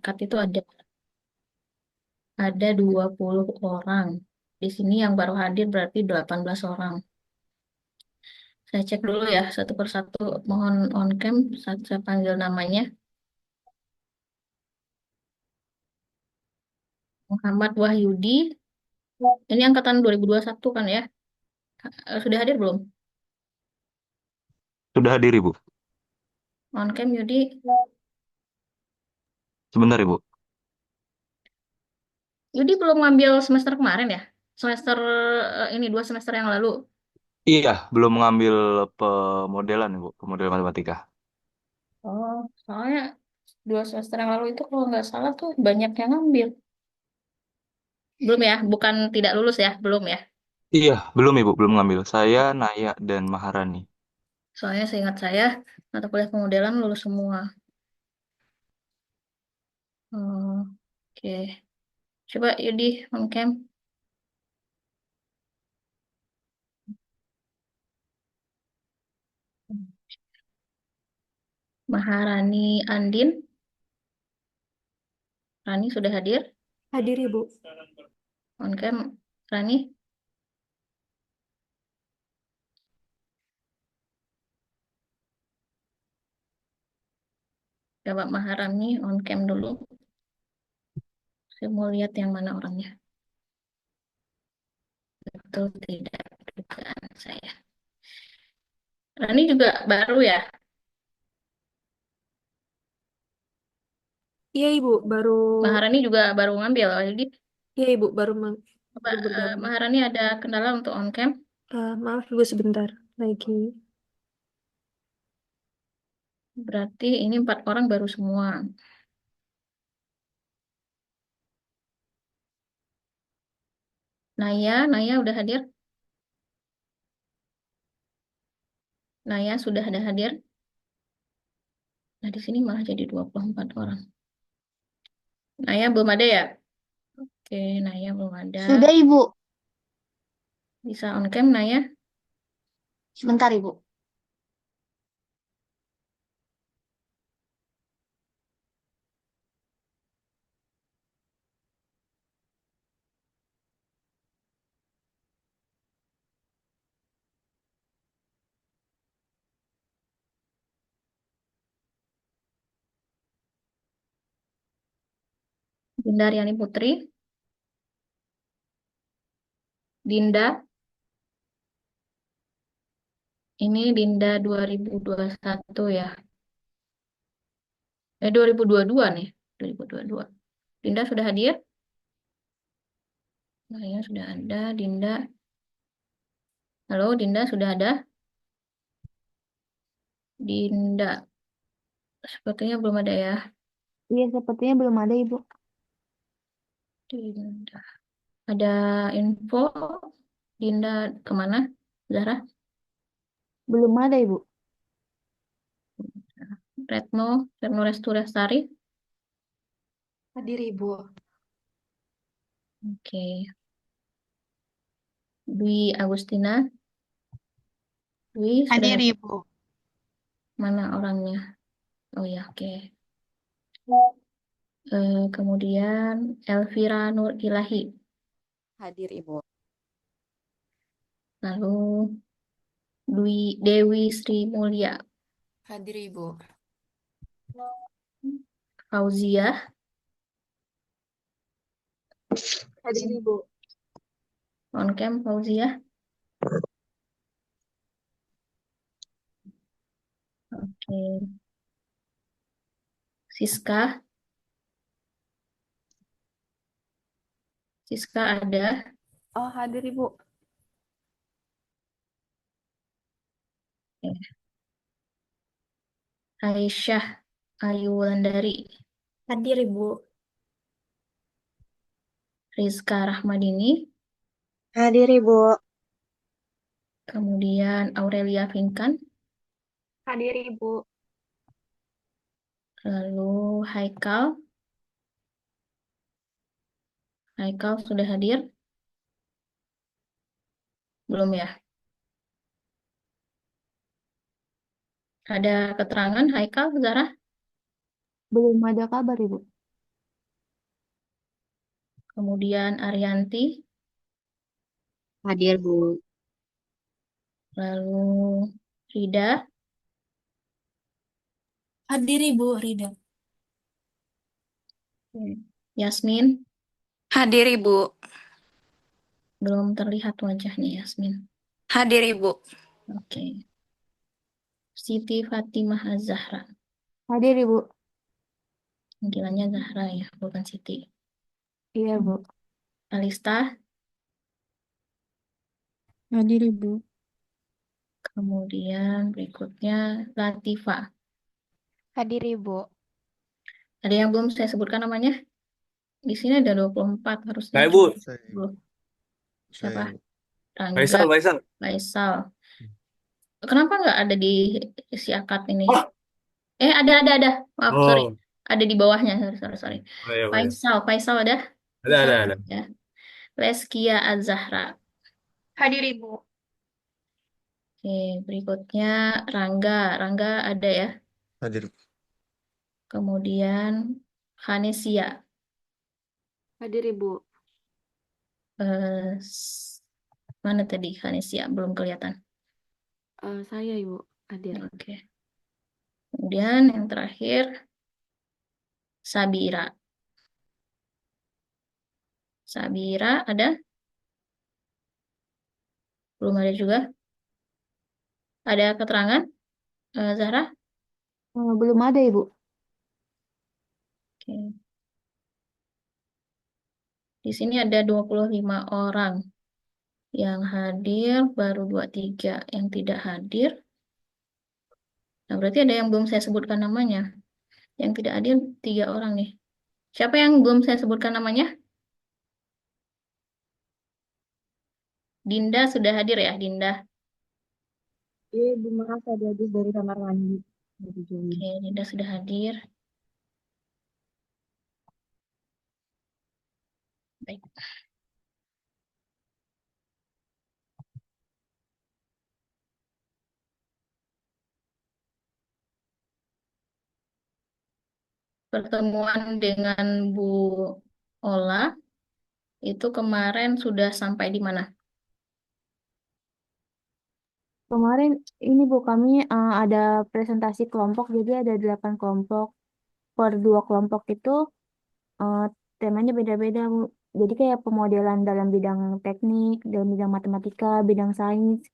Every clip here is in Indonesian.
peserkat itu ada 20 orang. Di sini yang baru hadir berarti 18 orang. Saya cek dulu ya satu persatu. Mohon on cam saat saya panggil namanya. Muhammad Wahyudi. Ini angkatan 2021 kan ya? Sudah hadir belum? Sudah hadir, Ibu. On cam Yudi. Sebentar, Ibu. Yudi belum ngambil semester kemarin ya? Semester ini 2 semester yang lalu. Iya, belum mengambil pemodelan, Ibu. Pemodel matematika. Oh, soalnya 2 semester yang lalu itu kalau nggak salah tuh banyak yang ngambil. Belum ya? Bukan tidak lulus ya? Belum ya? Iya, belum, Ibu. Belum mengambil. Saya, Naya, dan Maharani. Soalnya seingat saya mata kuliah pemodelan lulus semua. Oh, oke. Coba Yudi on cam. Maharani Andin. Rani sudah hadir. Hadir Ibu. On cam. Rani. Coba Maharani on cam dulu. Saya mau lihat yang mana orangnya. Betul tidak dugaan saya. Rani juga baru ya? Iya Ibu, baru Maharani juga baru ngambil. Jadi iya Ibu coba baru bergabung. Maharani ada kendala untuk on cam. Maaf Ibu sebentar lagi. Berarti ini 4 orang baru semua. Naya udah hadir. Naya sudah ada hadir. Nah, di sini malah jadi 24 orang. Naya belum ada ya? Oke, Naya belum ada. Sudah, Ibu. Bisa on cam, Naya? Sebentar, Ibu. Dinda Riani Putri. Dinda. Ini Dinda 2021 ya. 2022 nih. 2022. Dinda sudah hadir? Naya sudah ada. Dinda. Halo, Dinda sudah ada? Dinda. Sepertinya belum ada ya. Iya, sepertinya belum ada, Ibu. Dinda. Ada info Dinda kemana? Zara? Belum ada, Ibu. Retno Restu Lestari? Hadir Ibu. Oke. Dwi Agustina? Dwi sudah Hadir, ada. Ibu. Mana orangnya? Oh ya, oke. Kemudian Elvira Nur Ilahi. Hadir Ibu. Lalu Dewi Sri Mulia. Hadir Ibu. Fauzia. Hadir Ibu. On cam Fauzia. Oke. Siska. Siska ada. Oh, hadir Ibu. Oke. Aisyah Ayu Wulandari. Hadir Ibu. Rizka Rahmadini. Hadir, Ibu. Kemudian Aurelia Finkan. Hadir Ibu. Lalu Haikal. Haikal sudah hadir? Belum ya? Ada keterangan Haikal, Zara? Belum ada kabar, Ibu. Kemudian Arianti, Hadir, Bu. lalu Rida, Hadir Ibu Rida. Yasmin, Hadir Ibu. belum terlihat wajahnya Yasmin. Hadir Ibu. Oke. Siti Fatimah Az-Zahra. Hadir, Ibu. Panggilannya Zahra ya, bukan Siti. Iya, Bu. Alista, Hadir, Ibu. kemudian berikutnya Latifa. Hadir Ibu. Ada yang belum saya sebutkan namanya? Di sini ada 24 harusnya Saya, Bu. cukup. Saya, Ibu. Belum. Saya, Siapa? Ibu. Rangga, Faisal. Faisal. Kenapa nggak ada di si akad ini? Oh. Ada. Maaf, sorry. Oh, Ada di bawahnya. Sorry. oh iya, iya. Faisal ada? Ada, Faisal ada. ya. Leskia Az-Zahra. Hadir Ibu. Oke, berikutnya Rangga. Rangga ada ya. Hadir. Kemudian Hanesia. Hadir Ibu. Mana tadi Hanesia? Belum kelihatan. Saya Ibu. Hadir. Oke. Kemudian yang terakhir Sabira. Sabira ada? Belum ada juga. Ada keterangan, Zahra? Belum ada, Ibu. Oke. Di sini ada 25 orang yang hadir, baru 23 yang tidak hadir. Nah, berarti ada yang belum saya sebutkan namanya. Yang tidak hadir 3 orang nih. Siapa yang belum saya sebutkan namanya? Dinda sudah hadir ya, Dinda? Iya, Ibu. Maaf, tadi habis dari kamar mandi. Baru join. Oke, Dinda sudah hadir. Baik. Pertemuan dengan Bu Ola itu kemarin sudah sampai di mana? Kemarin ini, Bu, kami ada presentasi kelompok, jadi ada 8 kelompok. Per 2 kelompok itu eh, temanya beda-beda, Bu. Jadi kayak pemodelan dalam bidang teknik, dalam bidang matematika, bidang sains,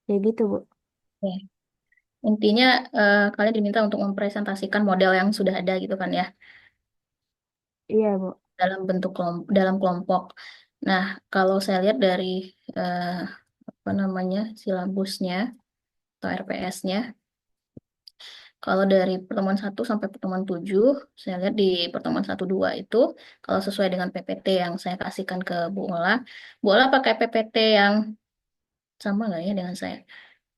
kayak gitu, Bu. Oke. Intinya kalian diminta untuk mempresentasikan model yang sudah ada gitu kan ya, Iya, Bu. dalam kelompok. Nah, kalau saya lihat dari eh, apa namanya silabusnya atau RPS-nya, kalau dari pertemuan 1 sampai pertemuan 7, saya lihat di pertemuan 1, 2 itu, kalau sesuai dengan PPT yang saya kasihkan ke Bu Ola pakai PPT yang sama nggak ya dengan saya?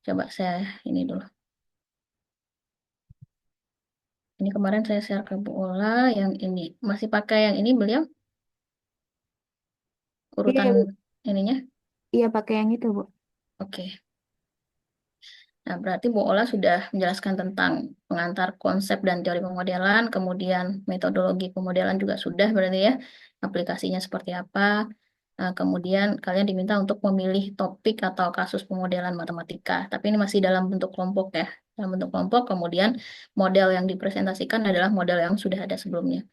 Coba saya ini dulu. Ini kemarin saya share ke Bu Ola yang ini. Masih pakai yang ini beliau? Iya, Urutan Bu. ininya? Iya, pakai yang itu, Bu. Oke. Nah, berarti Bu Ola sudah menjelaskan tentang pengantar konsep dan teori pemodelan, kemudian metodologi pemodelan juga sudah berarti ya, aplikasinya seperti apa. Nah, kemudian kalian diminta untuk memilih topik atau kasus pemodelan matematika. Tapi ini masih dalam bentuk kelompok ya. Dalam bentuk kelompok, kemudian model yang dipresentasikan adalah model yang sudah ada sebelumnya.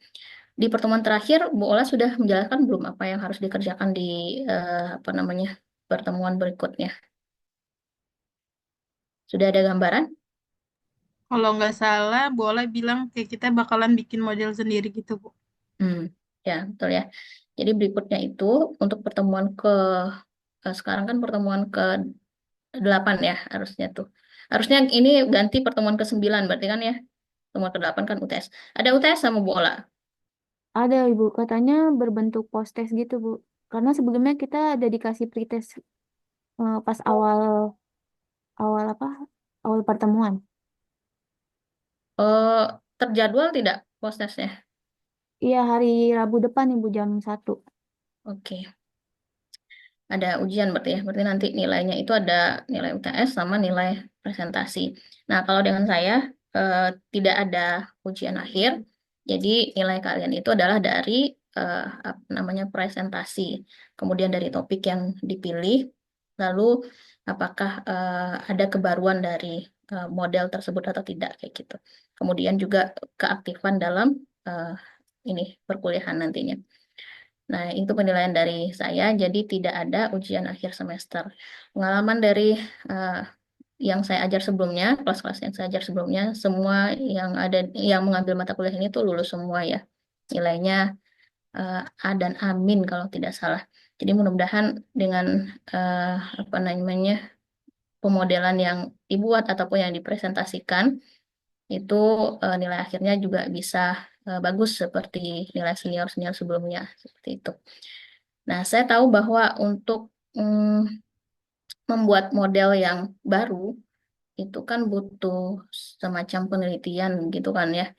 Di pertemuan terakhir, Bu Ola sudah menjelaskan belum apa yang harus dikerjakan di apa namanya pertemuan berikutnya. Sudah ada gambaran? Kalau nggak salah, boleh bilang kayak kita bakalan bikin model sendiri gitu, Bu. Hmm, ya, betul ya. Jadi berikutnya itu untuk pertemuan sekarang kan pertemuan ke-8 ya harusnya tuh. Harusnya ini ganti pertemuan ke-9 berarti kan ya. Pertemuan ke-8 kan UTS. Ada UTS sama Bu Ola. Ada, Ibu. Katanya berbentuk post-test gitu, Bu. Karena sebelumnya kita ada dikasih pretest pas awal awal apa? Awal pertemuan. Oh, terjadwal tidak post-testnya? Iya, hari Rabu depan, Ibu, jam 1. Oke. Ada ujian berarti ya. Berarti nanti nilainya itu ada nilai UTS sama nilai presentasi. Nah, kalau dengan saya tidak ada ujian akhir. Jadi nilai kalian itu adalah dari apa namanya presentasi, kemudian dari topik yang dipilih, lalu apakah ada kebaruan dari model tersebut atau tidak kayak gitu. Kemudian juga keaktifan dalam ini perkuliahan nantinya. Nah, itu penilaian dari saya, jadi tidak ada ujian akhir semester. Pengalaman dari yang saya ajar sebelumnya, kelas-kelas yang saya ajar sebelumnya, semua yang mengambil mata kuliah ini tuh lulus semua ya. Nilainya A dan Amin kalau tidak salah. Jadi mudah-mudahan dengan apa namanya pemodelan yang dibuat ataupun yang dipresentasikan itu nilai akhirnya juga bisa bagus seperti nilai senior-senior sebelumnya seperti itu. Nah, saya tahu bahwa untuk membuat model yang baru itu kan butuh semacam penelitian gitu kan ya.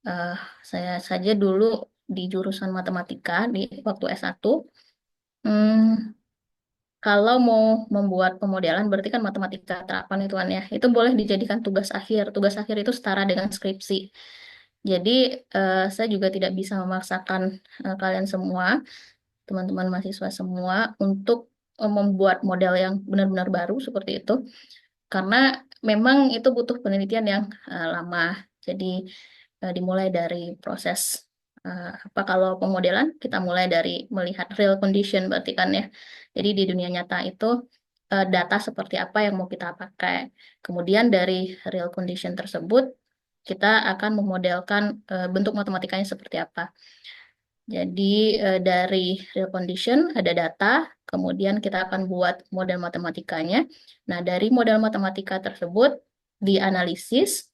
Eh, saya saja dulu di jurusan matematika di waktu S1, hmm, kalau mau membuat pemodelan berarti kan matematika terapan itu kan ya. Itu boleh dijadikan tugas akhir. Tugas akhir itu setara dengan skripsi. Jadi saya juga tidak bisa memaksakan kalian semua, teman-teman mahasiswa semua, untuk membuat model yang benar-benar baru seperti itu. Karena memang itu butuh penelitian yang lama. Jadi dimulai dari proses apa kalau pemodelan kita mulai dari melihat real condition berarti kan ya. Jadi di dunia nyata itu data seperti apa yang mau kita pakai. Kemudian dari real condition tersebut kita akan memodelkan bentuk matematikanya seperti apa. Jadi dari real condition ada data, kemudian kita akan buat model matematikanya. Nah, dari model matematika tersebut dianalisis.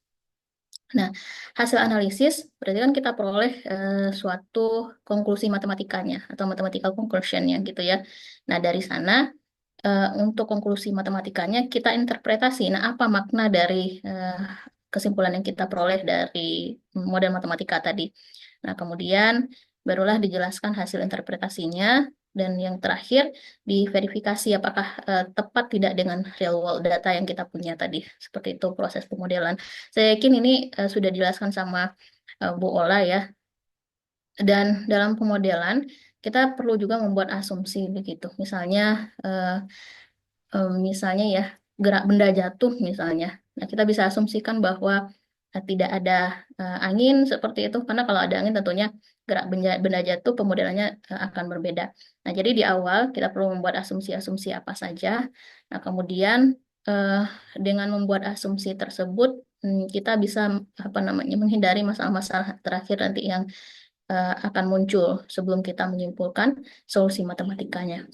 Nah, hasil analisis berarti kan kita peroleh suatu konklusi matematikanya atau mathematical conclusion-nya gitu ya. Nah, dari sana untuk konklusi matematikanya kita interpretasi. Nah, apa makna dari kesimpulan yang kita peroleh dari model matematika tadi. Nah, kemudian barulah dijelaskan hasil interpretasinya dan yang terakhir diverifikasi apakah tepat tidak dengan real world data yang kita punya tadi. Seperti itu proses pemodelan. Saya yakin ini sudah dijelaskan sama Bu Ola ya. Dan dalam pemodelan kita perlu juga membuat asumsi begitu. Misalnya ya gerak benda jatuh misalnya. Nah, kita bisa asumsikan bahwa tidak ada angin seperti itu karena kalau ada angin tentunya gerak benda jatuh pemodelannya akan berbeda. Nah, jadi di awal kita perlu membuat asumsi-asumsi apa saja. Nah, kemudian eh, dengan membuat asumsi tersebut kita bisa apa namanya menghindari masalah-masalah terakhir nanti yang akan muncul sebelum kita menyimpulkan solusi matematikanya.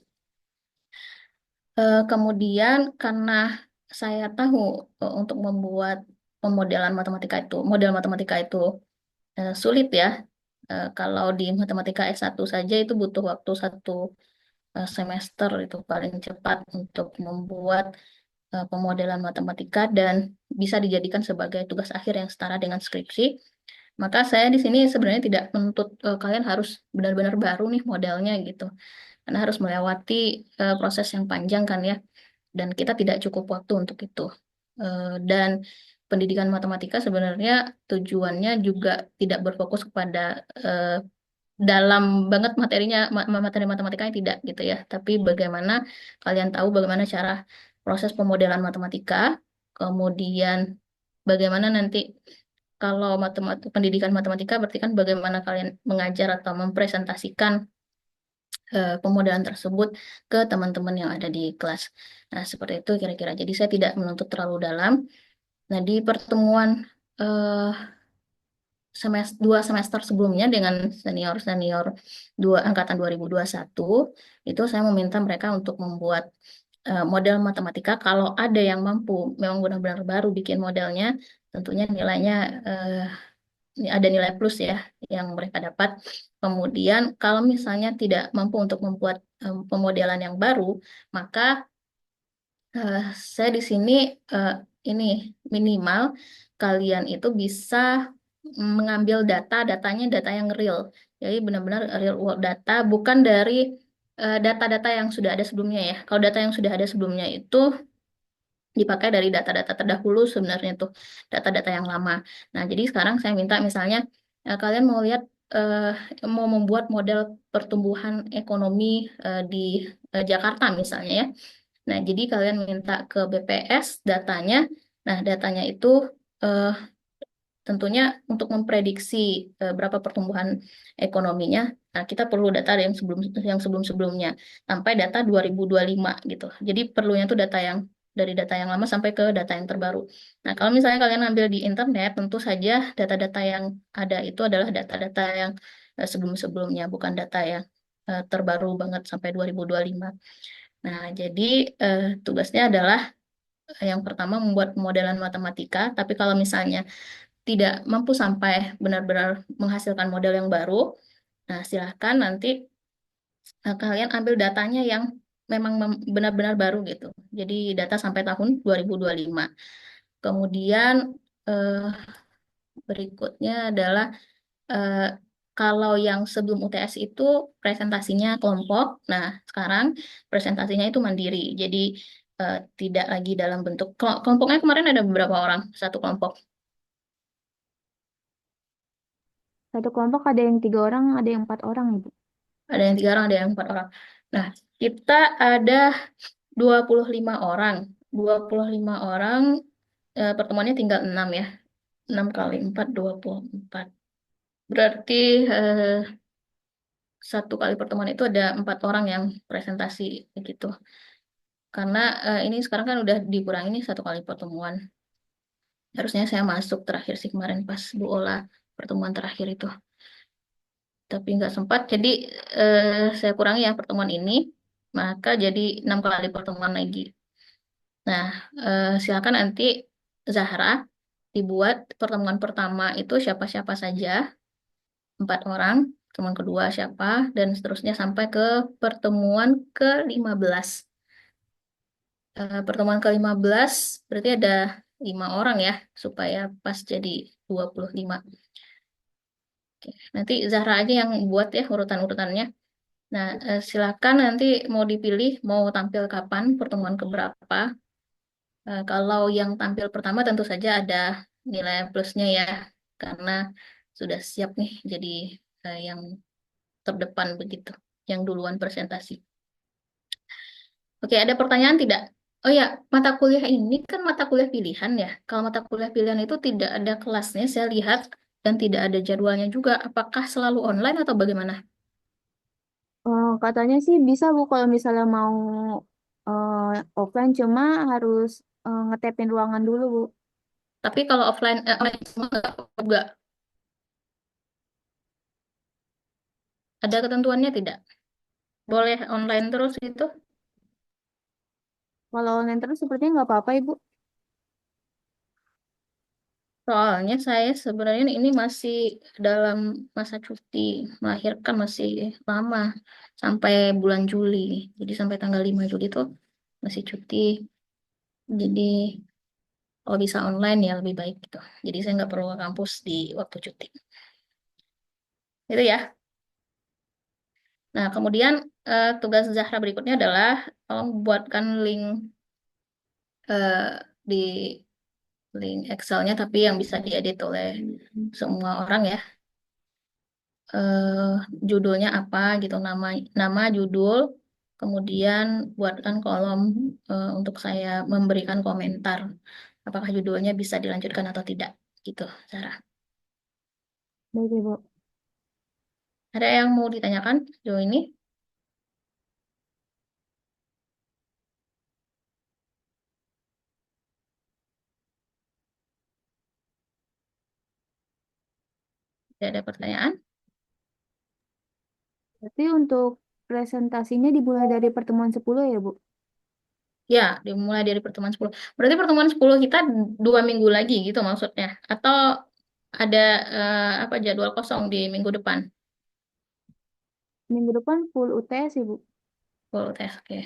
Kemudian karena saya tahu untuk membuat model matematika itu sulit ya. Kalau di matematika S1 saja itu butuh waktu 1 semester itu paling cepat untuk membuat pemodelan matematika dan bisa dijadikan sebagai tugas akhir yang setara dengan skripsi. Maka saya di sini sebenarnya tidak menuntut kalian harus benar-benar baru nih modelnya gitu. Karena harus melewati proses yang panjang kan ya. Dan kita tidak cukup waktu untuk itu. Dan pendidikan matematika sebenarnya tujuannya juga tidak berfokus kepada dalam banget materinya, materi matematikanya tidak gitu ya. Tapi bagaimana kalian tahu bagaimana cara proses pemodelan matematika, kemudian bagaimana nanti kalau pendidikan matematika berarti kan bagaimana kalian mengajar atau mempresentasikan pemodelan tersebut ke teman-teman yang ada di kelas. Nah, seperti itu kira-kira. Jadi saya tidak menuntut terlalu dalam. Nah, di pertemuan 2 semester sebelumnya dengan senior-senior angkatan 2021, itu saya meminta mereka untuk membuat model matematika. Kalau ada yang mampu, memang benar-benar baru bikin modelnya, tentunya nilainya ada nilai plus ya yang mereka dapat. Kemudian kalau misalnya tidak mampu untuk membuat pemodelan yang baru, maka saya di sini ini minimal kalian itu bisa mengambil datanya data yang real. Jadi benar-benar real world data, bukan dari data-data yang sudah ada sebelumnya ya. Kalau data yang sudah ada sebelumnya itu dipakai dari data-data terdahulu sebenarnya tuh data-data yang lama. Nah, jadi sekarang saya minta misalnya kalian mau lihat mau membuat model pertumbuhan ekonomi di Jakarta misalnya ya. Nah, jadi kalian minta ke BPS datanya. Nah, datanya itu eh, tentunya untuk memprediksi berapa pertumbuhan ekonominya. Nah, kita perlu data yang sebelum-sebelumnya sampai data 2025 gitu. Jadi perlunya tuh data yang dari data yang lama sampai ke data yang terbaru. Nah, kalau misalnya kalian ambil di internet, tentu saja data-data yang ada itu adalah data-data yang sebelum-sebelumnya, bukan data yang terbaru banget sampai 2025. Nah, jadi tugasnya adalah yang pertama membuat modelan matematika, tapi kalau misalnya tidak mampu sampai benar-benar menghasilkan model yang baru, nah silahkan nanti kalian ambil datanya yang memang benar-benar baru gitu. Jadi data sampai tahun 2025. Kemudian eh, berikutnya adalah eh, kalau yang sebelum UTS itu presentasinya kelompok, nah sekarang presentasinya itu mandiri. Jadi tidak lagi dalam bentuk kelompoknya kemarin ada beberapa orang satu kelompok. Satu kelompok ada yang 3 orang, ada yang 4 orang, Ibu. Ada yang 3 orang, ada yang 4 orang. Nah, kita ada 25 orang. 25 orang, pertemuannya tinggal 6 ya. 6 kali 4, 24. Berarti satu kali pertemuan itu ada 4 orang yang presentasi gitu. Karena ini sekarang kan udah dikurangi nih satu kali pertemuan. Harusnya saya masuk terakhir sih kemarin pas Bu Ola pertemuan terakhir itu. Tapi nggak sempat. Jadi saya kurangi ya pertemuan ini, maka jadi 6 kali pertemuan lagi. Nah, silakan nanti Zahra dibuat pertemuan pertama itu siapa-siapa saja, 4 orang, pertemuan kedua siapa, dan seterusnya sampai ke pertemuan ke-15. Pertemuan ke-15 berarti ada 5 orang ya, supaya pas jadi 25. Oke, nanti Zahra aja yang buat ya urutan-urutannya. Nah, silakan nanti mau dipilih mau tampil kapan, pertemuan keberapa. Kalau yang tampil pertama tentu saja ada nilai plusnya ya, karena sudah siap nih jadi yang terdepan begitu, yang duluan presentasi. Oke, ada pertanyaan tidak? Oh ya, mata kuliah ini kan mata kuliah pilihan ya. Kalau mata kuliah pilihan itu tidak ada kelasnya, saya lihat, dan tidak ada jadwalnya juga. Apakah selalu online atau bagaimana? Katanya sih bisa, Bu, kalau misalnya mau offline, cuma harus ngetepin ruangan dulu, Bu. Tapi kalau offline, online semua nggak ada ketentuannya tidak? Boleh online terus itu? Kalau online terus sepertinya nggak apa-apa, Ibu. Soalnya saya sebenarnya ini masih dalam masa cuti, melahirkan masih lama, sampai bulan Juli. Jadi sampai tanggal 5 Juli itu masih cuti. Jadi kalau bisa online ya lebih baik gitu. Jadi saya nggak perlu ke kampus di waktu cuti. Itu ya. Nah, kemudian tugas Zahra berikutnya adalah tolong buatkan eh, di link Excel-nya, tapi yang bisa diedit oleh semua orang ya. eh, Judulnya apa gitu, nama judul, kemudian buatkan kolom untuk saya memberikan komentar apakah judulnya bisa dilanjutkan atau tidak gitu, Sarah. Baik, Ibu. Ada yang mau ditanyakan sejauh ini? Tidak ada pertanyaan? Berarti untuk presentasinya dimulai dari pertemuan 10 ya, Bu? Ya, dimulai dari pertemuan 10. Berarti pertemuan 10 kita 2 minggu lagi gitu maksudnya? Atau ada apa jadwal kosong di minggu depan? Minggu depan full UTS, Ibu. Full tes, oke.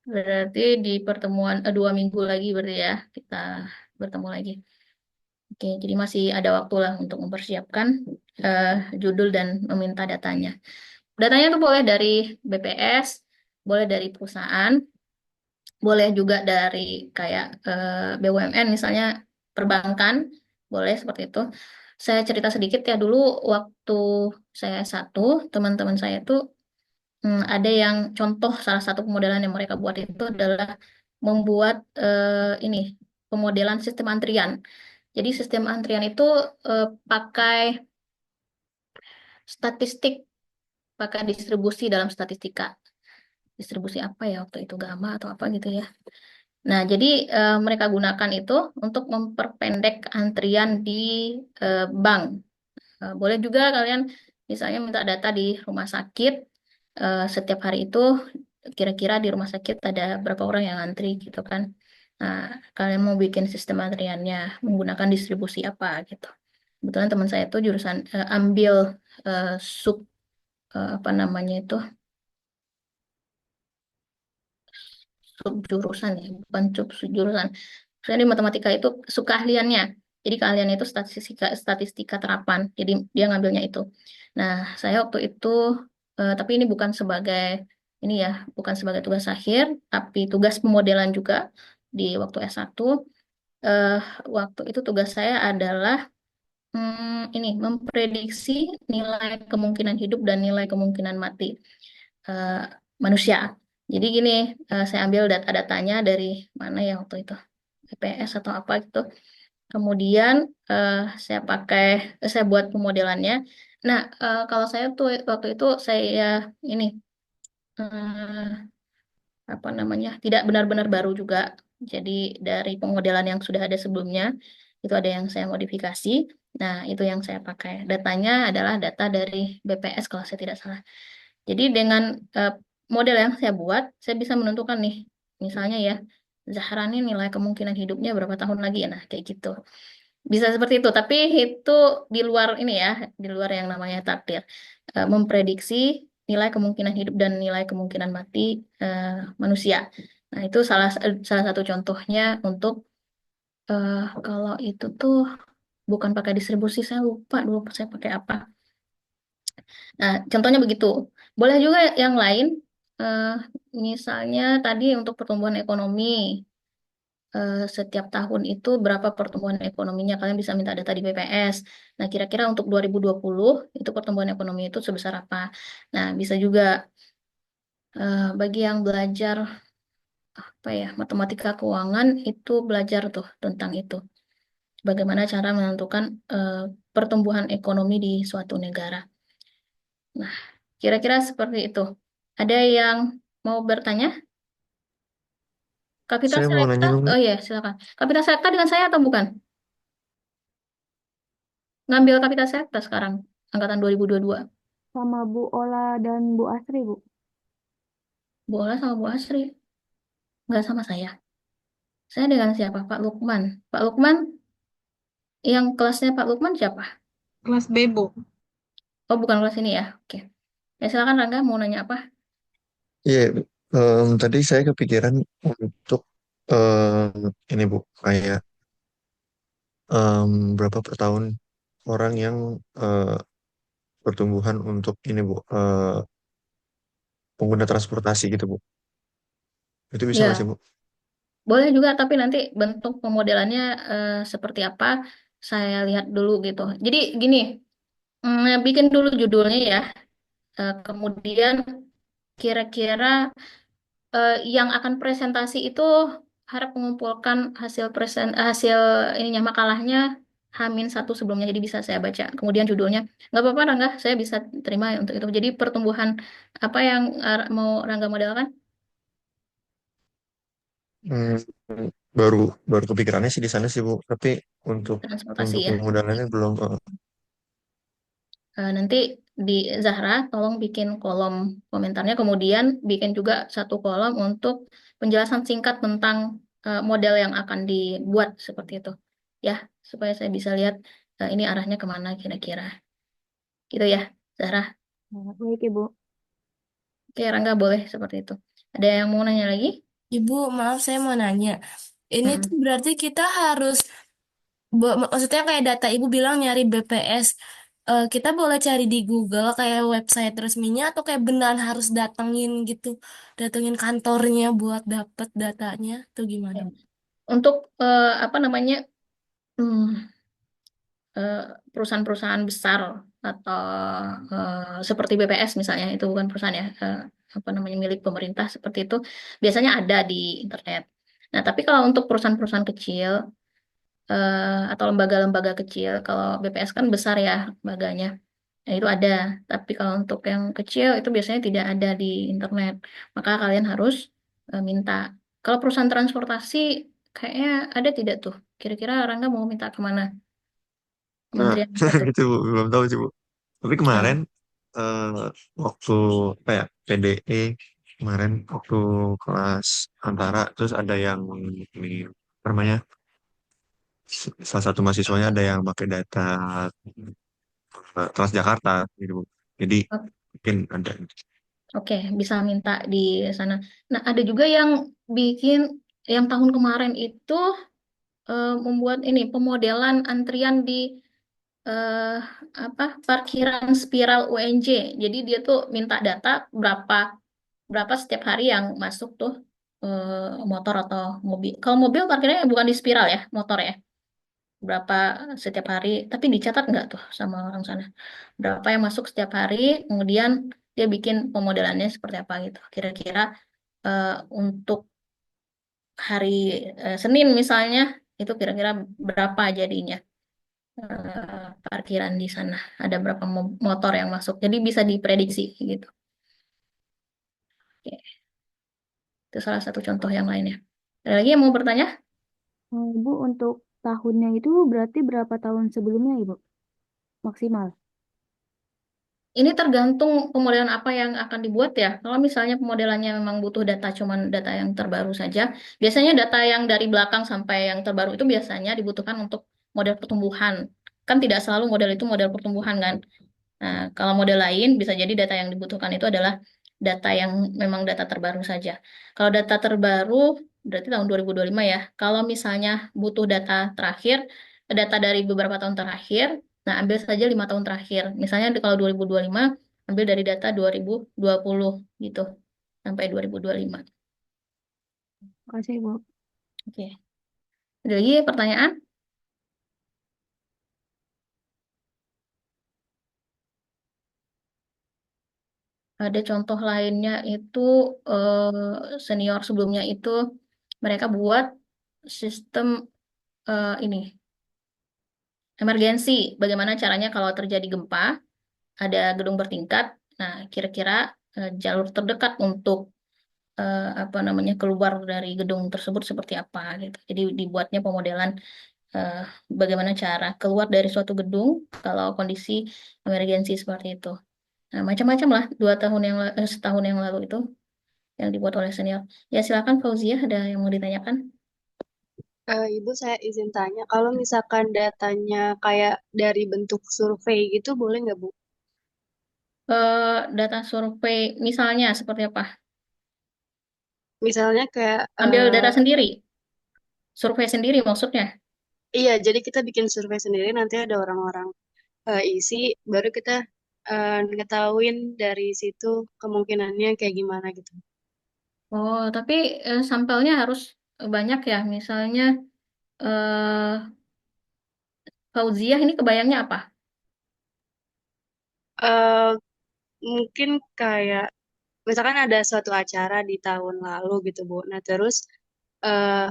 Berarti di pertemuan 2 minggu lagi berarti ya kita bertemu lagi. Oke, jadi masih ada waktu lah untuk mempersiapkan eh, judul dan meminta datanya. Datanya tuh boleh dari BPS, boleh dari perusahaan, boleh juga dari kayak BUMN misalnya perbankan, boleh seperti itu. saya cerita sedikit ya dulu waktu saya satu, teman-teman saya tuh ada yang contoh salah satu pemodelan yang mereka buat itu adalah membuat ini pemodelan sistem antrian. Jadi sistem antrian itu pakai statistik, pakai distribusi dalam statistika. Distribusi apa ya waktu itu gamma atau apa gitu ya. Nah, jadi mereka gunakan itu untuk memperpendek antrian di bank. Boleh juga kalian misalnya minta data di rumah sakit, setiap hari itu kira-kira di rumah sakit ada berapa orang yang antri gitu kan. Nah, kalian mau bikin sistem antriannya menggunakan distribusi apa gitu. Kebetulan teman saya itu jurusan ambil eh, sub apa namanya itu sub jurusan ya, bukan sub jurusan. Saya di matematika itu suka keahliannya. Jadi keahlian itu statistika statistika terapan. Jadi dia ngambilnya itu. Nah, saya waktu itu tapi ini bukan sebagai ini ya, bukan sebagai tugas akhir, tapi tugas pemodelan juga di waktu S1. Eh, Waktu itu tugas saya adalah ini memprediksi nilai kemungkinan hidup dan nilai kemungkinan mati eh, manusia. Jadi gini, saya ambil data-datanya dari mana ya waktu itu, BPS atau apa gitu. Kemudian eh, saya buat pemodelannya. Nah, kalau saya tuh waktu itu saya ini apa namanya tidak benar-benar baru juga. Jadi dari pemodelan yang sudah ada sebelumnya itu ada yang saya modifikasi. Nah, itu yang saya pakai. Datanya adalah data dari BPS kalau saya tidak salah. Jadi dengan eh, model yang saya buat, saya bisa menentukan nih, misalnya ya, Zahra ini nilai kemungkinan hidupnya berapa tahun lagi ya, nah kayak gitu. Bisa seperti itu, tapi itu di luar ini ya, di luar yang namanya takdir. Memprediksi nilai kemungkinan hidup dan nilai kemungkinan mati eh, manusia. Nah, itu salah satu contohnya untuk eh, kalau itu tuh bukan pakai distribusi, saya lupa dulu saya pakai apa. Nah, contohnya begitu. Boleh juga yang lain, eh, misalnya tadi untuk pertumbuhan ekonomi, setiap tahun itu berapa pertumbuhan ekonominya, kalian bisa minta data di BPS. Nah, kira-kira untuk 2020 itu pertumbuhan ekonomi itu sebesar apa. Nah, bisa juga bagi yang belajar apa ya, matematika keuangan itu belajar tuh tentang itu. Bagaimana cara menentukan eh, pertumbuhan ekonomi di suatu negara. Nah, kira-kira seperti itu. Ada yang mau bertanya? Kapita Saya mau Selekta? nanya dong, Oh iya, silakan. Kapita Selekta dengan saya atau bukan? Ngambil Kapita Selekta sekarang, angkatan 2022. Sama Bu Ola dan Bu Asri, Bu. Bu Ola sama Bu Asri. Nggak sama saya. Saya dengan siapa? Pak Lukman. Pak Lukman, yang kelasnya Pak Lukman siapa? Kelas Bebo. Oh, bukan kelas ini ya. Oke. Ya, silakan Rangga, mau nanya apa? iya, tadi saya kepikiran untuk ini Bu, kayak berapa per tahun orang yang eh, pertumbuhan untuk ini Bu, pengguna transportasi gitu Bu. Itu bisa nggak sih Ya, Bu? boleh juga, tapi nanti bentuk pemodelannya seperti apa, saya lihat dulu gitu. Jadi gini, bikin dulu judulnya ya. Kemudian kira-kira yang akan presentasi itu harap mengumpulkan hasil ininya makalahnya H-1 sebelumnya, jadi bisa saya baca. Kemudian judulnya nggak apa-apa Rangga, saya bisa terima untuk itu. Jadi pertumbuhan apa yang mau Rangga modelkan? Hmm, baru baru kepikirannya sih di sana sih Bu. Tapi untuk Transportasi untuk ya. pemodalannya belum. Nanti di Zahra tolong bikin kolom komentarnya, kemudian bikin juga satu kolom untuk penjelasan singkat tentang model yang akan dibuat seperti itu. Ya, supaya saya bisa lihat ini arahnya kemana kira-kira. Gitu ya, Zahra. Nah, baik, Ibu. Oke, Rangga boleh seperti itu. Ada yang mau nanya lagi? Ibu, maaf saya mau nanya. Ini tuh Mm-mm. berarti kita harus, maksudnya kayak data Ibu bilang nyari BPS. Kita boleh cari di Google kayak website resminya atau kayak beneran harus datengin gitu, datengin kantornya buat dapet datanya, atau gimana? Untuk apa namanya? Hmm, eh, perusahaan-perusahaan besar atau seperti BPS misalnya, itu bukan perusahaan ya, apa namanya, milik pemerintah seperti itu, biasanya ada di internet. Nah, tapi kalau untuk perusahaan-perusahaan kecil atau lembaga-lembaga kecil, kalau BPS kan besar ya lembaganya, nah itu ada. Tapi kalau untuk yang kecil itu biasanya tidak ada di internet, maka kalian harus minta. Kalau perusahaan transportasi kayaknya ada tidak tuh? Kira-kira Rangga mau minta kemana? Nah, Kementerian apa tuh? itu Bu, belum tahu sih Bu. Tapi kemarin Oh, eh, waktu apa ya PDE kemarin waktu kelas antara terus ada yang ini apa namanya salah satu mahasiswanya ada yang pakai data Transjakarta gitu Bu. Jadi mungkin ada. oke, bisa minta di sana. Nah, ada juga yang bikin, yang tahun kemarin itu membuat ini pemodelan antrian di eh, apa, parkiran spiral UNJ. Jadi dia tuh minta data berapa berapa setiap hari yang masuk tuh motor atau mobil. Kalau mobil parkirnya bukan di spiral ya, motor ya. Berapa setiap hari, tapi dicatat nggak tuh sama orang sana? Berapa yang masuk setiap hari, kemudian dia bikin pemodelannya seperti apa gitu. Kira-kira untuk hari Senin misalnya, itu kira-kira berapa jadinya parkiran di sana. Ada berapa motor yang masuk. Jadi bisa diprediksi gitu. Oke, itu salah satu contoh yang lainnya. Ada lagi yang mau bertanya? Bu, untuk tahunnya itu berarti berapa tahun sebelumnya, Ibu? Maksimal. Ini tergantung pemodelan apa yang akan dibuat ya. Kalau misalnya pemodelannya memang butuh data, cuman data yang terbaru saja. Biasanya data yang dari belakang sampai yang terbaru itu biasanya dibutuhkan untuk model pertumbuhan. Kan tidak selalu model itu model pertumbuhan kan. Nah, kalau model lain bisa jadi data yang dibutuhkan itu adalah data yang memang data terbaru saja. Kalau data terbaru berarti tahun 2025 ya. Kalau misalnya butuh data terakhir, data dari beberapa tahun terakhir, nah ambil saja 5 tahun terakhir. Misalnya kalau 2025, ambil dari data 2020 gitu sampai 2025. Makasih, Ibu. Oke. Ada lagi pertanyaan? Ada contoh lainnya itu senior sebelumnya itu mereka buat sistem ini emergensi. Bagaimana caranya kalau terjadi gempa, ada gedung bertingkat. Nah, kira-kira jalur terdekat untuk apa namanya, keluar dari gedung tersebut seperti apa gitu. Jadi dibuatnya pemodelan eh, bagaimana cara keluar dari suatu gedung kalau kondisi emergensi seperti itu. Nah, macam-macam lah 2 tahun yang setahun yang lalu itu yang dibuat oleh senior. Ya silakan Fauzia, ada yang mau ditanyakan? Ibu saya izin tanya, kalau misalkan datanya kayak dari bentuk survei gitu, boleh nggak Bu? Data survei misalnya seperti apa? Misalnya kayak, Ambil data sendiri, survei sendiri maksudnya. iya, jadi kita bikin survei sendiri, nanti ada orang-orang isi, baru kita ngetahuin dari situ kemungkinannya kayak gimana gitu. Oh, tapi sampelnya harus banyak ya. Misalnya eh Fauziah ini kebayangnya apa? Eh Mungkin kayak, misalkan ada suatu acara di tahun lalu gitu Bu, nah terus eh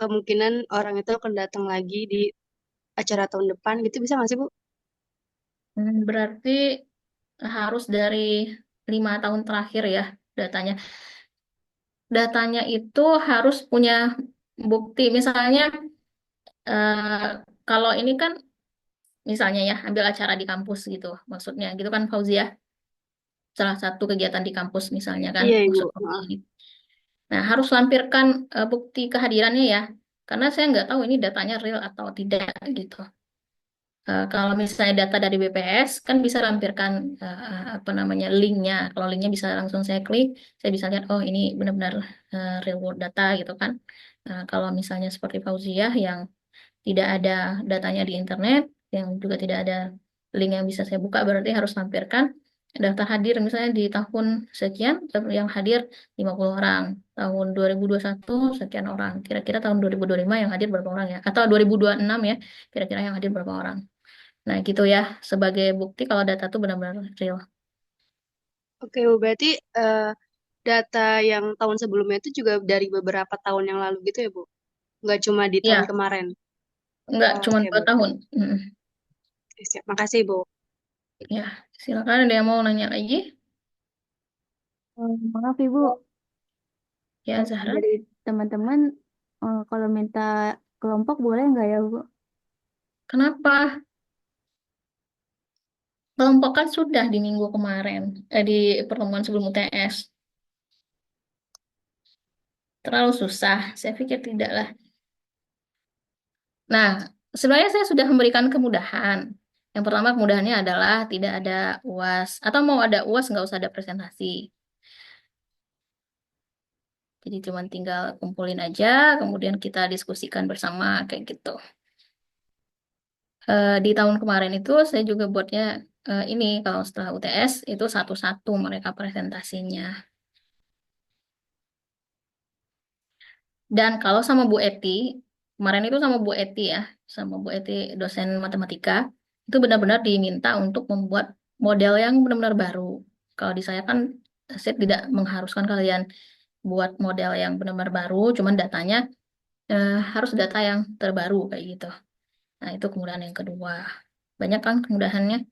kemungkinan orang itu akan datang lagi di acara tahun depan gitu, bisa nggak sih Bu? Berarti harus dari 5 tahun terakhir ya datanya. Datanya itu harus punya bukti. Misalnya eh, kalau ini kan misalnya ya ambil acara di kampus gitu, maksudnya gitu kan Fauzia. Salah satu kegiatan di kampus misalnya kan Iya Ibu. maksud Fauzia ini. Nah harus lampirkan bukti kehadirannya ya. Karena saya nggak tahu ini datanya real atau tidak gitu. Kalau misalnya data dari BPS kan bisa lampirkan apa namanya linknya. Kalau linknya bisa langsung saya klik, saya bisa lihat oh ini benar-benar real world data gitu kan. Kalau misalnya seperti Fauziah yang tidak ada datanya di internet, yang juga tidak ada link yang bisa saya buka, berarti harus lampirkan. Daftar hadir misalnya di tahun sekian yang hadir 50 orang, tahun 2021 sekian orang. Kira-kira tahun 2025 yang hadir berapa orang ya? Atau 2026 ya, kira-kira yang hadir berapa orang. Nah, gitu ya, sebagai bukti kalau data itu benar-benar real. Oke, Bu, berarti eh, data yang tahun sebelumnya itu juga dari beberapa tahun yang lalu gitu ya, Bu? Nggak cuma di tahun Ya, kemarin. nggak Oh, cuma oke, Bu. 2 tahun. Oke, siap. Makasih, Bu. Ya, silakan ada yang mau nanya lagi? Maaf Ibu, Ya, Zahra. dari teman-teman kalau minta kelompok boleh nggak ya Bu? Kenapa? Kelompok kan sudah di minggu kemarin, di pertemuan sebelum UTS. Terlalu susah. Saya pikir tidak lah. Nah, sebenarnya saya sudah memberikan kemudahan. Yang pertama kemudahannya adalah tidak ada UAS. Atau mau ada UAS nggak usah ada presentasi. Jadi cuma tinggal kumpulin aja, kemudian kita diskusikan bersama kayak gitu. Di tahun kemarin itu saya juga buatnya ini kalau setelah UTS itu satu-satu mereka presentasinya. Dan kalau sama Bu Eti, kemarin itu sama Bu Eti ya, sama Bu Eti dosen matematika, itu benar-benar diminta untuk membuat model yang benar-benar baru. Kalau di saya kan saya tidak mengharuskan kalian buat model yang benar-benar baru, cuman datanya harus data yang terbaru kayak gitu. Nah, itu kemudahan yang kedua. Banyak kan kemudahannya.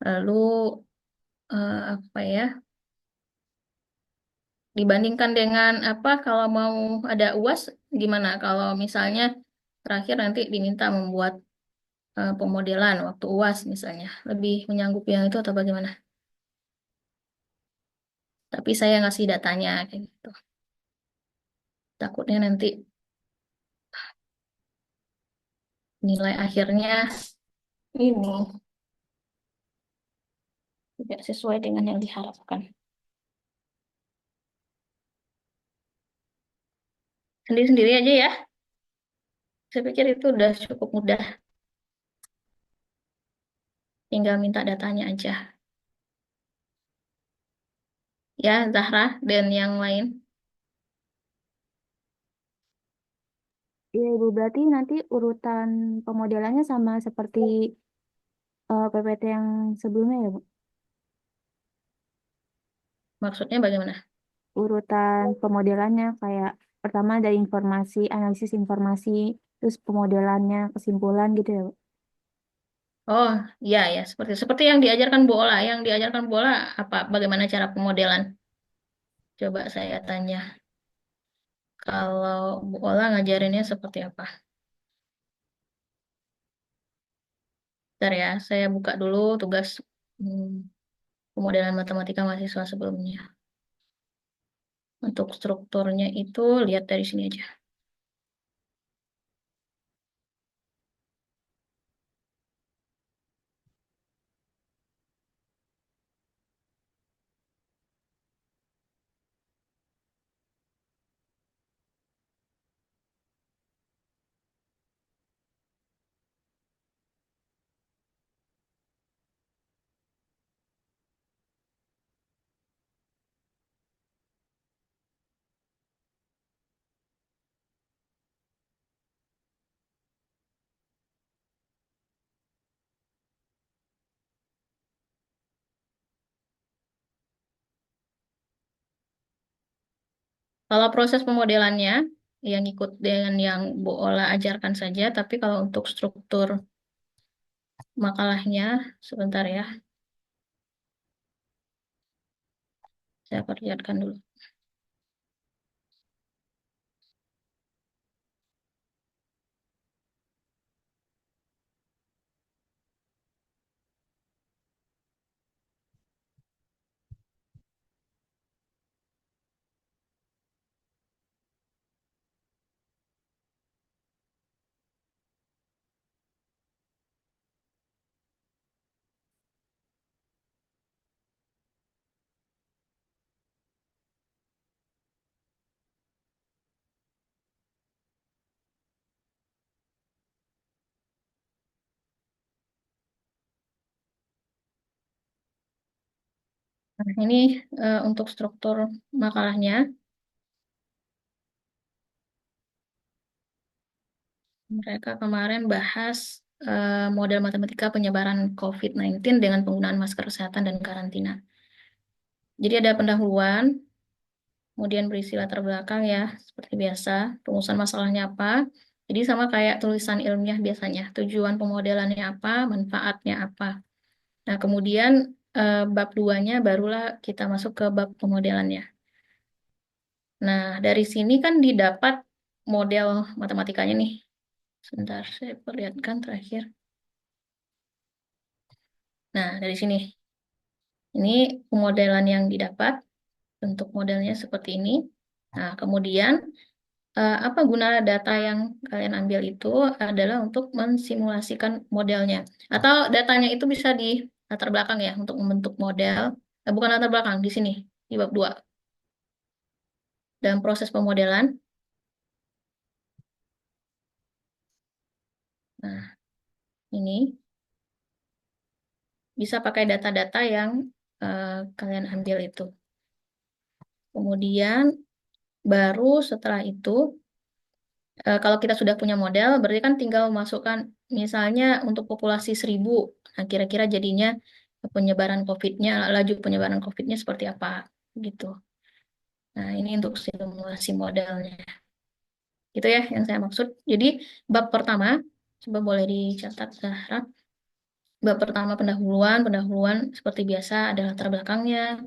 Lalu apa ya? Dibandingkan dengan apa kalau mau ada UAS gimana? Kalau misalnya terakhir nanti diminta membuat pemodelan waktu UAS misalnya. Lebih menyanggupi yang itu atau bagaimana? Tapi saya ngasih datanya kayak gitu. Takutnya nanti nilai akhirnya ini tidak sesuai dengan yang diharapkan. Sendiri-sendiri aja ya. Saya pikir itu udah cukup mudah. Tinggal minta datanya aja. Ya, Zahra dan yang lain. Iya Ibu, berarti nanti urutan pemodelannya sama seperti PPT yang sebelumnya ya Bu? Maksudnya bagaimana? Urutan pemodelannya kayak pertama ada informasi, analisis informasi, terus pemodelannya, kesimpulan gitu ya Bu? Oh, ya ya, seperti seperti yang diajarkan Bu Ola. Yang diajarkan Bu Ola apa? Bagaimana cara pemodelan? Coba saya tanya. Kalau Bu Ola ngajarinnya seperti apa? Bentar ya, saya buka dulu tugas hmm, pemodelan matematika mahasiswa sebelumnya. Untuk strukturnya itu lihat dari sini aja. Kalau proses pemodelannya yang ikut dengan yang Bu Ola ajarkan saja, tapi kalau untuk struktur makalahnya, sebentar ya, saya perlihatkan dulu. Nah, ini untuk struktur makalahnya. Mereka kemarin bahas model matematika penyebaran COVID-19 dengan penggunaan masker kesehatan dan karantina. Jadi ada pendahuluan, kemudian berisi latar belakang ya, seperti biasa, rumusan masalahnya apa. Jadi sama kayak tulisan ilmiah biasanya, tujuan pemodelannya apa, manfaatnya apa. Nah, kemudian bab 2-nya barulah kita masuk ke bab pemodelannya. Nah, dari sini kan didapat model matematikanya nih. Sebentar, saya perlihatkan terakhir. Nah, dari sini. Ini pemodelan yang didapat, bentuk modelnya seperti ini. Nah, kemudian apa guna data yang kalian ambil itu adalah untuk mensimulasikan modelnya. Atau datanya itu bisa di latar belakang ya, untuk membentuk model. Bukan latar belakang, di sini, di bab 2. Dalam proses pemodelan, nah ini bisa pakai data-data yang kalian ambil itu. Kemudian baru setelah itu, kalau kita sudah punya model, berarti kan tinggal masukkan misalnya untuk populasi 1.000. Nah, kira-kira jadinya penyebaran COVID-nya, laju penyebaran COVID-nya seperti apa gitu. Nah, ini untuk simulasi modelnya. Gitu ya yang saya maksud. Jadi bab pertama, coba boleh dicatat Zahra. Bab pertama pendahuluan, pendahuluan seperti biasa ada latar belakangnya,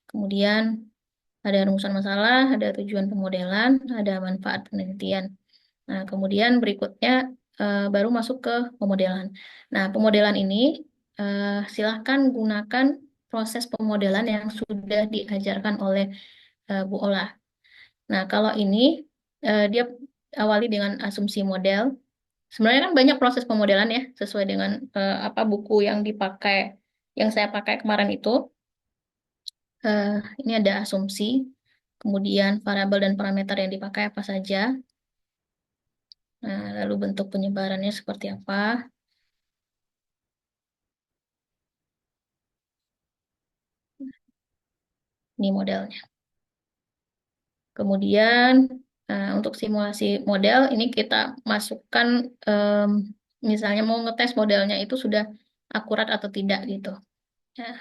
kemudian ada rumusan masalah, ada tujuan pemodelan, ada manfaat penelitian. Nah, kemudian berikutnya baru masuk ke pemodelan. Nah, pemodelan ini silahkan gunakan proses pemodelan yang sudah diajarkan oleh Bu Ola. Nah, kalau ini dia awali dengan asumsi model. Sebenarnya kan banyak proses pemodelan ya, sesuai dengan apa buku yang dipakai, yang saya pakai kemarin itu. Eh, ini ada asumsi, kemudian variabel dan parameter yang dipakai apa saja. Nah, lalu bentuk penyebarannya seperti apa. Ini modelnya. Kemudian untuk simulasi model ini kita masukkan misalnya mau ngetes modelnya itu sudah akurat atau tidak gitu. Ya,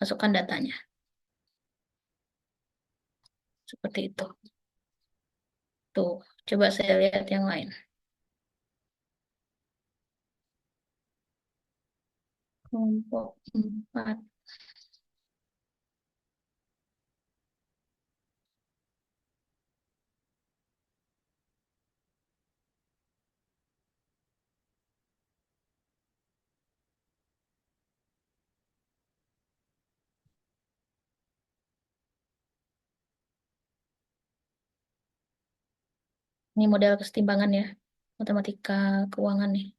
masukkan datanya. Seperti itu. Tuh, coba saya lihat yang lain. Kelompok 4. Ini model kesetimbangan ya. Matematika keuangan nih.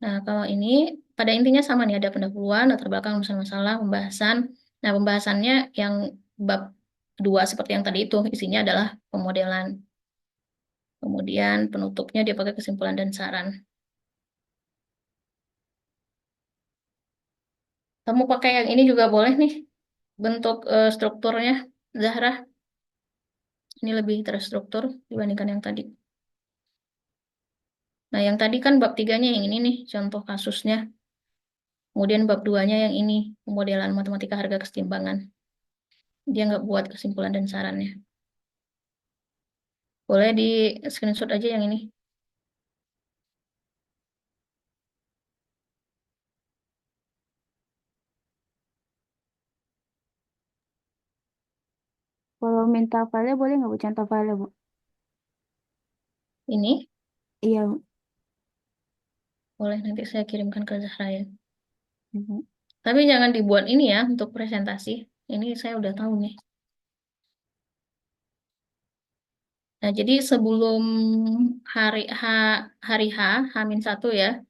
Nah, kalau ini pada intinya sama nih, ada pendahuluan, latar belakang, masalah, pembahasan. Nah, pembahasannya yang bab 2 seperti yang tadi itu, isinya adalah pemodelan. Kemudian penutupnya dia pakai kesimpulan dan saran. Kamu pakai yang ini juga boleh nih, bentuk strukturnya, Zahra. Ini lebih terstruktur dibandingkan yang tadi. Nah, yang tadi kan bab 3-nya yang ini nih, contoh kasusnya. Kemudian bab 2-nya yang ini, pemodelan matematika harga kesetimbangan. Dia nggak buat kesimpulan dan sarannya. Boleh di screenshot aja yang ini. Kalau minta file boleh nggak Bu? Contoh file Bu? Ini Iya Bu. boleh nanti saya kirimkan ke Zahra ya. Mhm. Tapi jangan dibuat ini ya untuk presentasi. Ini saya udah tahu nih. Nah, jadi sebelum hari H, hari H, H-1 ya,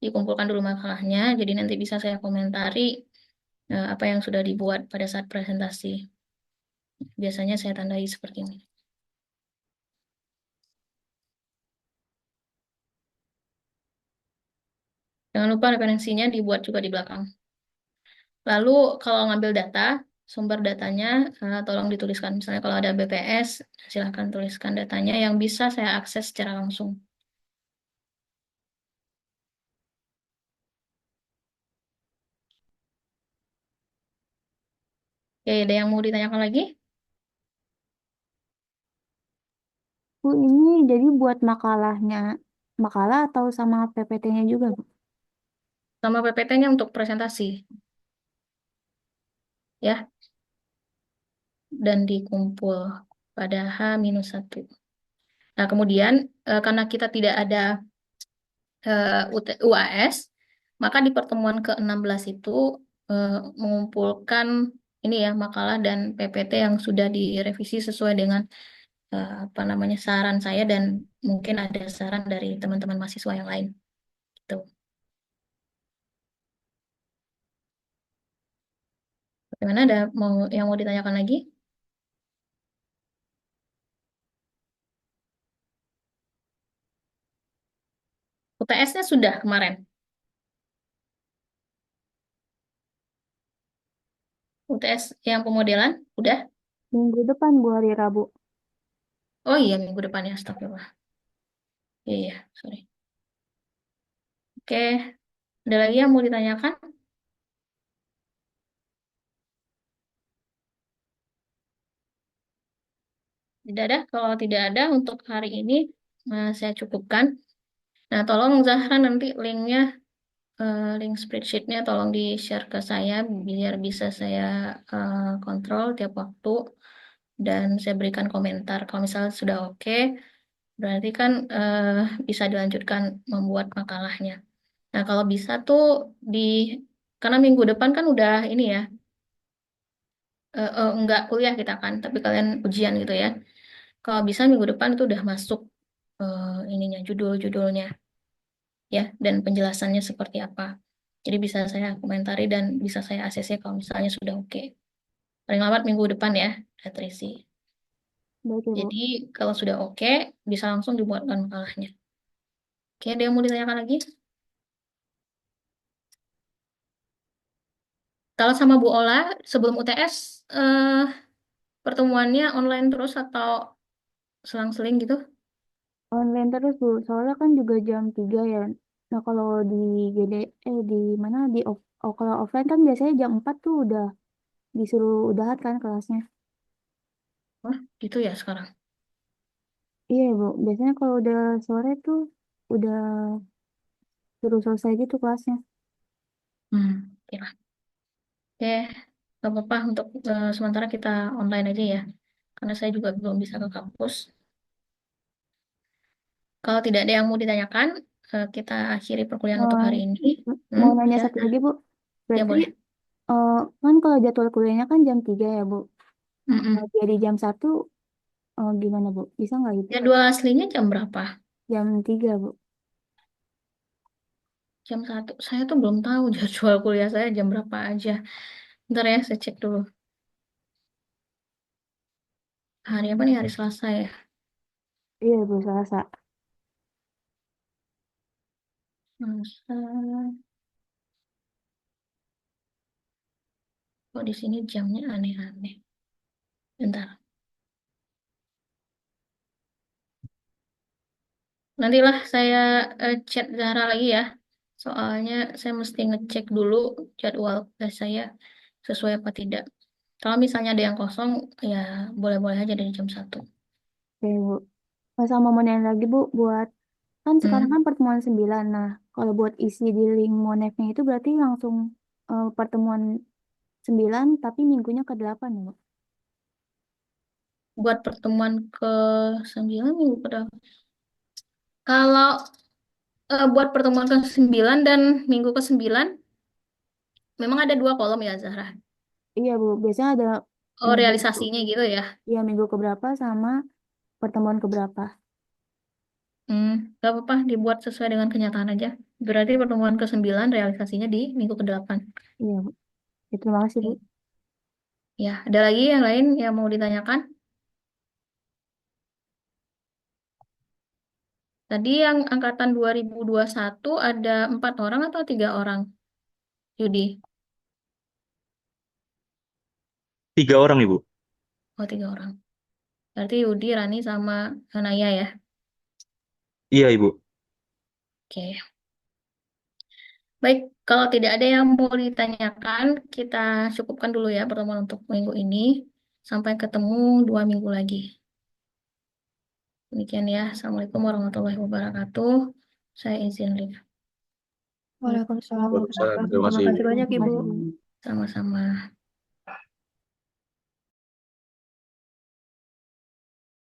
dikumpulkan dulu makalahnya. Jadi nanti bisa saya komentari apa yang sudah dibuat pada saat presentasi. Biasanya saya tandai seperti ini. Jangan lupa referensinya dibuat juga di belakang. Lalu kalau ngambil data, sumber datanya tolong dituliskan. Misalnya kalau ada BPS, silahkan tuliskan datanya yang bisa saya akses secara langsung. Oke, ada yang mau ditanyakan lagi? Bu, ini jadi buat makalah atau sama PPT-nya juga, Bu? Sama PPT-nya untuk presentasi, ya, dan dikumpul pada H-1. Nah, kemudian karena kita tidak ada UAS, maka di pertemuan ke-16 itu eh, mengumpulkan ini ya makalah dan PPT yang sudah direvisi sesuai dengan apa namanya saran saya dan mungkin ada saran dari teman-teman mahasiswa yang lain. Gitu. Bagaimana ada yang mau ditanyakan lagi? UTS-nya sudah kemarin. UTS yang pemodelan udah. Minggu depan, Bu, hari Rabu. Oh iya minggu depan ya, astagfirullah. Iya, iya, sorry. Oke, ada lagi yang mau ditanyakan? Tidak ada. Kalau tidak ada untuk hari ini saya cukupkan. Nah, tolong Zahra nanti linknya, link spreadsheet-nya tolong di-share ke saya biar bisa saya kontrol tiap waktu dan saya berikan komentar. Kalau misalnya sudah oke, berarti kan bisa dilanjutkan membuat makalahnya. Nah, kalau bisa tuh di karena minggu depan kan udah ini ya, enggak kuliah kita kan, tapi kalian ujian gitu ya. Kalau bisa minggu depan itu udah masuk ininya judul-judulnya ya dan penjelasannya seperti apa. Jadi bisa saya komentari dan bisa saya ACC kalau misalnya sudah oke. Paling lambat minggu depan ya, udah terisi. Baik ya, Bu. Jadi kalau sudah oke, bisa langsung dibuatkan makalahnya. Oke, ada yang mau ditanyakan lagi? Kalau sama Bu Ola, sebelum UTS, pertemuannya online terus atau selang-seling gitu? Online terus, Bu. Soalnya kan juga jam 3 ya. Nah, kalau di GD, di mana, kalau offline kan biasanya jam 4 tuh udah disuruh udahan kan kelasnya. Wah, gitu ya sekarang. Iya, Bu. Biasanya kalau udah sore tuh udah suruh selesai gitu kelasnya. Oke lah. Oke, nggak apa-apa untuk sementara kita online aja ya. Karena saya juga belum bisa ke kampus. Kalau tidak ada yang mau ditanyakan, kita akhiri perkuliahan untuk Eh, hari ini. Mau nanya Bisa? satu lagi, Bu. Ya Berarti boleh. kan kalau jadwal kuliahnya kan jam 3 ya, Bu. Mm-mm. Jadi jam 1 gimana, Bu? Bisa nggak gitu? Jadwal aslinya jam berapa? Jam 3 Bu. Jam 1. Saya tuh belum tahu jadwal kuliah saya jam berapa aja. Ntar ya, saya cek dulu. Hari apa nih? Hari Selasa ya. Iya, Bu, Selasa. Selasa. Kok di sini jamnya aneh-aneh. Bentar. Nantilah saya chat Zahra lagi ya. Soalnya saya mesti ngecek dulu jadwal kuliah saya sesuai apa tidak. Kalau misalnya ada yang kosong, ya boleh-boleh aja dari jam 1. Oke, Bu. Sama mau nanya lagi, Bu, buat kan sekarang Hmm. kan pertemuan 9. Nah, kalau buat isi di link Monefnya itu berarti langsung pertemuan 9 tapi minggunya ke-8 ya, Bu? Buat pertemuan ke-9 minggu kedua. Kalau buat pertemuan ke-9 dan minggu ke-9, memang ada 2 kolom ya, Zahra. Iya, Bu. Biasanya ada Oh, minggu, realisasinya gitu ya. ya minggu keberapa sama pertemuan keberapa. Hmm, gak apa-apa, dibuat sesuai dengan kenyataan aja. Berarti pertemuan ke-9 realisasinya di minggu ke-8. Iya, Bu. Ya, terima kasih, Bu. Oke. Ya, ada lagi yang lain yang mau ditanyakan? Tadi yang angkatan 2021 ada 4 orang atau 3 orang, Yudi? 3 orang, Ibu. Oh, 3 orang. Berarti Yudi, Rani, sama Naya ya. Iya, Ibu. Oke. Baik, kalau tidak ada yang mau ditanyakan, kita cukupkan dulu ya pertemuan untuk minggu ini. Sampai ketemu 2 minggu lagi. Demikian ya. Assalamualaikum warahmatullahi wabarakatuh. Saya izin live. Waalaikumsalam Waalaikumsalam. warahmatullahi Terima wabarakatuh. kasih, Terima Ibu. kasih banyak, Ibu. Masih. Sama-sama.